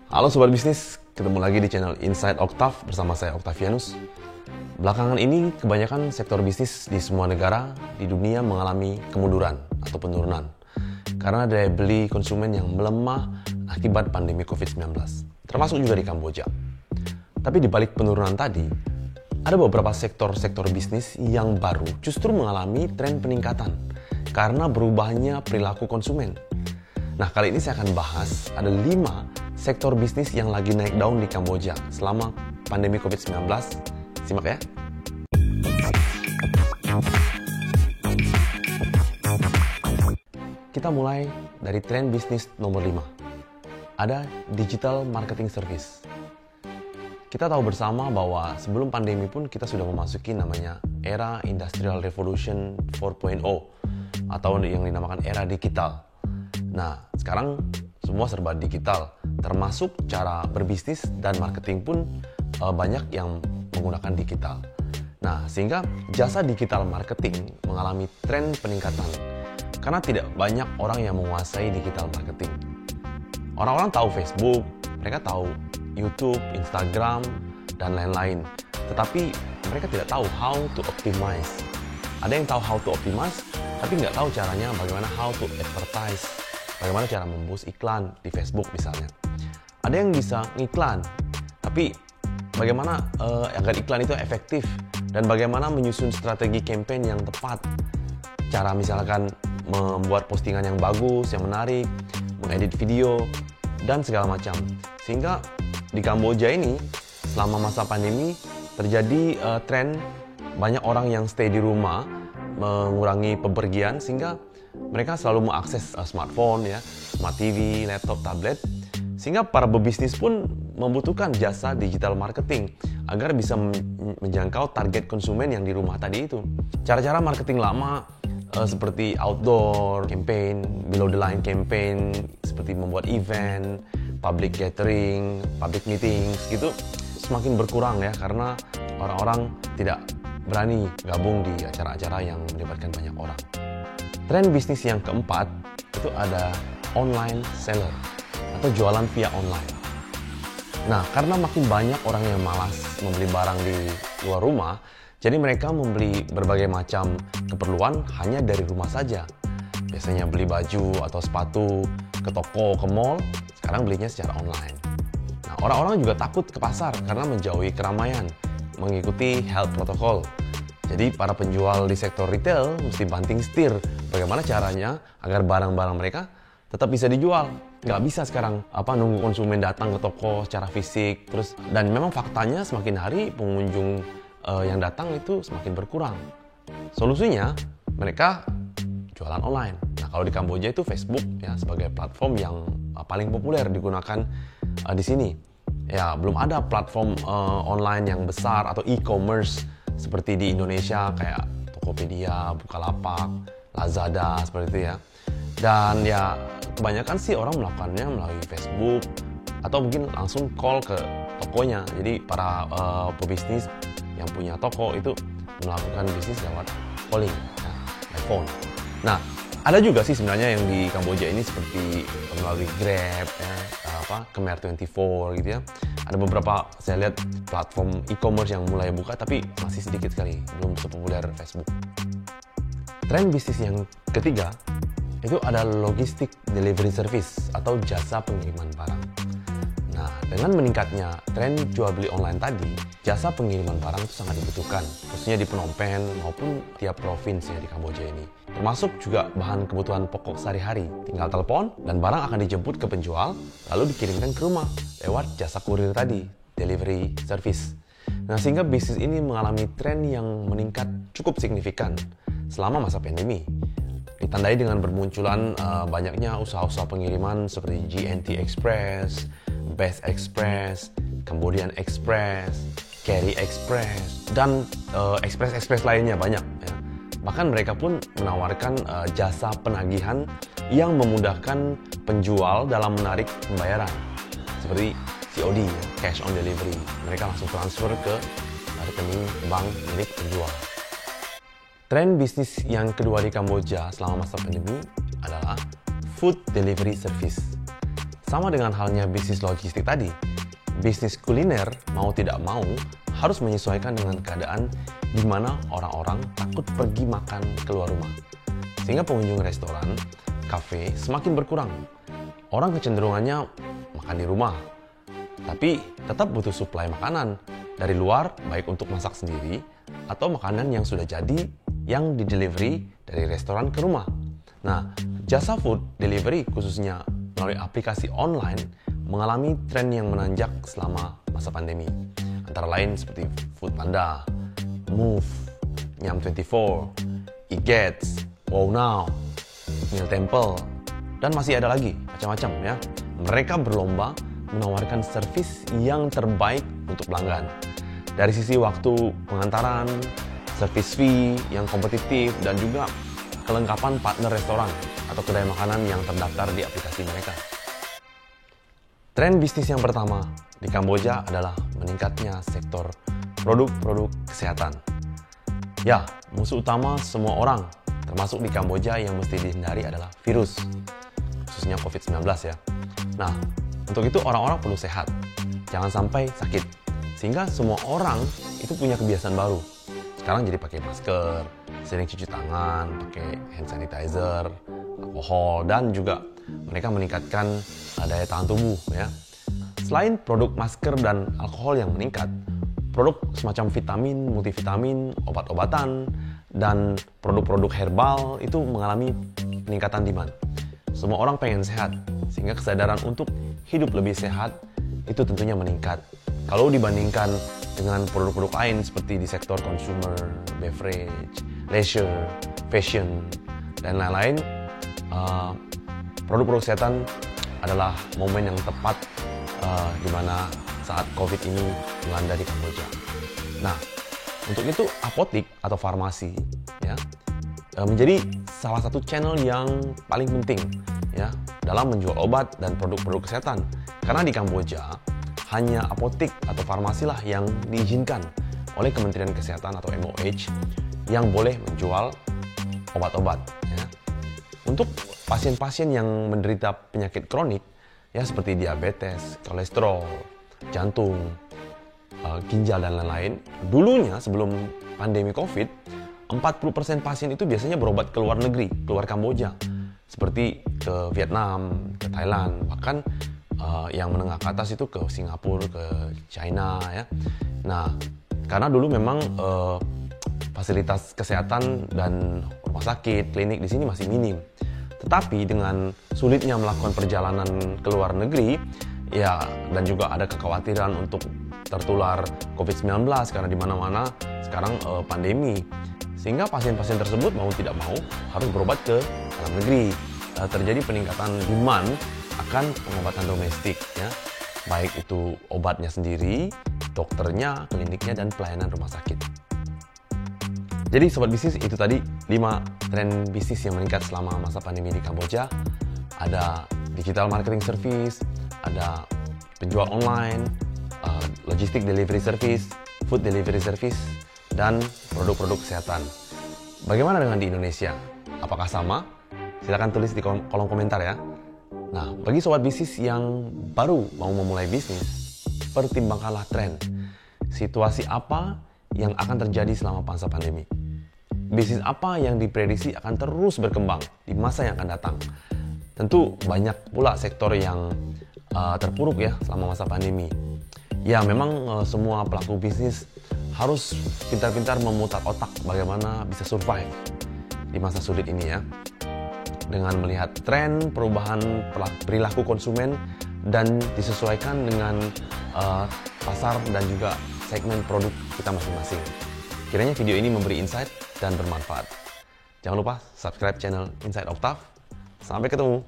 Halo Sobat Bisnis, ketemu lagi di channel Inside Octav bersama saya Octavianus. Belakangan ini kebanyakan sektor bisnis di semua negara di dunia mengalami kemunduran atau penurunan karena daya beli konsumen yang melemah akibat pandemi COVID-19, termasuk juga di Kamboja. Tapi di balik penurunan tadi, ada beberapa sektor-sektor bisnis yang baru justru mengalami tren peningkatan karena berubahnya perilaku konsumen. Nah, kali ini saya akan bahas ada 5 sektor bisnis yang lagi naik daun di Kamboja selama pandemi COVID-19. Simak ya. Kita mulai dari tren bisnis nomor 5. Ada digital marketing service. Kita tahu bersama bahwa sebelum pandemi pun kita sudah memasuki namanya era Industrial Revolution 4.0 atau yang dinamakan era digital. Nah, sekarang semua serba digital, termasuk cara berbisnis dan marketing pun banyak yang menggunakan digital. Nah, sehingga jasa digital marketing mengalami tren peningkatan karena tidak banyak orang yang menguasai digital marketing. Orang-orang tahu Facebook, mereka tahu YouTube, Instagram, dan lain-lain. Tetapi mereka tidak tahu how to optimize. Ada yang tahu how to optimize, tapi nggak tahu caranya bagaimana how to advertise. Bagaimana cara memboost iklan di Facebook misalnya. Ada yang bisa ngiklan, tapi bagaimana agar iklan itu efektif dan bagaimana menyusun strategi campaign yang tepat. Cara misalkan membuat postingan yang bagus, yang menarik, mengedit video, dan segala macam. Sehingga di Kamboja ini selama masa pandemi terjadi tren banyak orang yang stay di rumah, mengurangi bepergian sehingga mereka selalu mengakses smartphone, ya, smart TV, laptop, tablet, sehingga para pebisnis pun membutuhkan jasa digital marketing agar bisa menjangkau target konsumen yang di rumah tadi itu. Cara-cara marketing lama seperti outdoor campaign, below the line campaign, seperti membuat event, public gathering, public meetings gitu, semakin berkurang ya karena orang-orang tidak berani gabung di acara-acara yang melibatkan banyak orang. Tren bisnis yang keempat itu ada online seller atau jualan via online. Nah, karena makin banyak orang yang malas membeli barang di luar rumah, jadi mereka membeli berbagai macam keperluan hanya dari rumah saja. Biasanya beli baju atau sepatu ke toko, ke mall, sekarang belinya secara online. Nah, orang-orang juga takut ke pasar karena menjauhi keramaian, mengikuti health protocol. Jadi para penjual di sektor retail mesti banting setir bagaimana caranya agar barang-barang mereka tetap bisa dijual. Nggak bisa sekarang nunggu konsumen datang ke toko secara fisik. Dan memang faktanya semakin hari pengunjung yang datang itu semakin berkurang. Solusinya mereka jualan online. Nah, kalau di Kamboja itu Facebook ya sebagai platform yang paling populer digunakan di sini. Ya, belum ada platform online yang besar atau e-commerce seperti di Indonesia kayak Tokopedia, Bukalapak, Lazada seperti itu ya. Dan ya kebanyakan sih orang melakukannya melalui Facebook atau mungkin langsung call ke tokonya. Jadi para pebisnis yang punya toko itu melakukan bisnis lewat calling ya, by phone. Nah, ada juga sih sebenarnya yang di Kamboja ini seperti melalui Grab ya, Khmer24 gitu ya. Ada beberapa saya lihat platform e-commerce yang mulai buka tapi masih sedikit sekali, belum sepopuler Facebook. Tren bisnis yang ketiga itu ada logistik delivery service atau jasa pengiriman barang. Nah, dengan meningkatnya tren jual beli online tadi, jasa pengiriman barang itu sangat dibutuhkan, khususnya di Phnom Penh maupun tiap provinsi di Kamboja ini. Termasuk juga bahan kebutuhan pokok sehari-hari. Tinggal telepon dan barang akan dijemput ke penjual, lalu dikirimkan ke rumah lewat jasa kurir tadi, delivery service. Nah, sehingga bisnis ini mengalami tren yang meningkat cukup signifikan selama masa pandemi. Ditandai dengan bermunculan banyaknya usaha-usaha pengiriman seperti GNT Express, Best Express, Cambodian Express, Carry Express, dan Express lainnya banyak ya. Bahkan mereka pun menawarkan jasa penagihan yang memudahkan penjual dalam menarik pembayaran seperti COD, ya, cash on delivery. Mereka langsung transfer ke rekening bank milik penjual. Tren bisnis yang kedua di Kamboja selama masa pandemi adalah food delivery service. Sama dengan halnya bisnis logistik tadi, bisnis kuliner mau tidak mau harus menyesuaikan dengan keadaan di mana orang-orang takut pergi makan keluar rumah. Sehingga pengunjung restoran, kafe semakin berkurang. Orang kecenderungannya makan di rumah, tapi tetap butuh suplai makanan dari luar, baik untuk masak sendiri atau makanan yang sudah jadi yang di-delivery dari restoran ke rumah. Nah, jasa food delivery khususnya melalui aplikasi online mengalami tren yang menanjak selama masa pandemi. Antara lain seperti Foodpanda, Move, Nyam24, Eats, Wow Now, Meal Temple, dan masih ada lagi macam-macam ya. Mereka berlomba menawarkan servis yang terbaik untuk pelanggan. Dari sisi waktu pengantaran, servis fee yang kompetitif, dan juga kelengkapan partner restoran atau kedai makanan yang terdaftar di aplikasi mereka. Tren bisnis yang pertama di Kamboja adalah meningkatnya sektor produk-produk kesehatan. Ya, musuh utama semua orang, termasuk di Kamboja yang mesti dihindari adalah virus, khususnya COVID-19 ya. Nah, untuk itu orang-orang perlu sehat, jangan sampai sakit. Sehingga semua orang itu punya kebiasaan baru. Sekarang jadi pakai masker, sering cuci tangan, pakai hand sanitizer, alkohol, dan juga mereka meningkatkan daya tahan tubuh ya. Selain produk masker dan alkohol yang meningkat, produk semacam vitamin, multivitamin, obat-obatan, dan produk-produk herbal itu mengalami peningkatan demand. Semua orang pengen sehat, sehingga kesadaran untuk hidup lebih sehat itu tentunya meningkat. Kalau dibandingkan dengan produk-produk lain seperti di sektor consumer, beverage, leisure, fashion, dan lain-lain, produk-produk kesehatan adalah momen yang tepat di mana saat COVID ini melanda di Kamboja. Nah, untuk itu apotik atau farmasi ya menjadi salah satu channel yang paling penting ya dalam menjual obat dan produk-produk kesehatan. Karena di Kamboja hanya apotik atau farmasi lah yang diizinkan oleh Kementerian Kesehatan atau MOH yang boleh menjual obat-obat ya. Untuk pasien-pasien yang menderita penyakit kronik ya seperti diabetes, kolesterol, jantung, ginjal dan lain-lain, dulunya sebelum pandemi COVID, 40% pasien itu biasanya berobat ke luar negeri, keluar Kamboja, seperti ke Vietnam, ke Thailand, bahkan yang menengah ke atas itu ke Singapura, ke China ya. Nah, karena dulu memang fasilitas kesehatan dan rumah sakit, klinik di sini masih minim. Tetapi dengan sulitnya melakukan perjalanan ke luar negeri, ya dan juga ada kekhawatiran untuk tertular COVID-19 karena di mana-mana sekarang pandemi. Sehingga pasien-pasien tersebut mau tidak mau harus berobat ke dalam negeri. Terjadi peningkatan demand akan pengobatan domestik ya. Baik itu obatnya sendiri, dokternya, kliniknya, dan pelayanan rumah sakit. Jadi sobat bisnis, itu tadi 5 tren bisnis yang meningkat selama masa pandemi di Kamboja. Ada digital marketing service, ada penjual online, logistik delivery service, food delivery service, dan produk-produk kesehatan. Bagaimana dengan di Indonesia? Apakah sama? Silahkan tulis di kolom komentar ya. Nah, bagi sobat bisnis yang baru mau memulai bisnis, pertimbangkanlah tren. Situasi apa yang akan terjadi selama masa pandemi? Bisnis apa yang diprediksi akan terus berkembang di masa yang akan datang? Tentu banyak pula sektor yang terpuruk ya selama masa pandemi. Ya, memang semua pelaku bisnis harus pintar-pintar memutar otak bagaimana bisa survive di masa sulit ini ya. Dengan melihat tren perubahan perilaku konsumen dan disesuaikan dengan pasar dan juga segmen produk kita masing-masing. Kiranya video ini memberi insight dan bermanfaat. Jangan lupa subscribe channel Inside Octave. Sampai ketemu.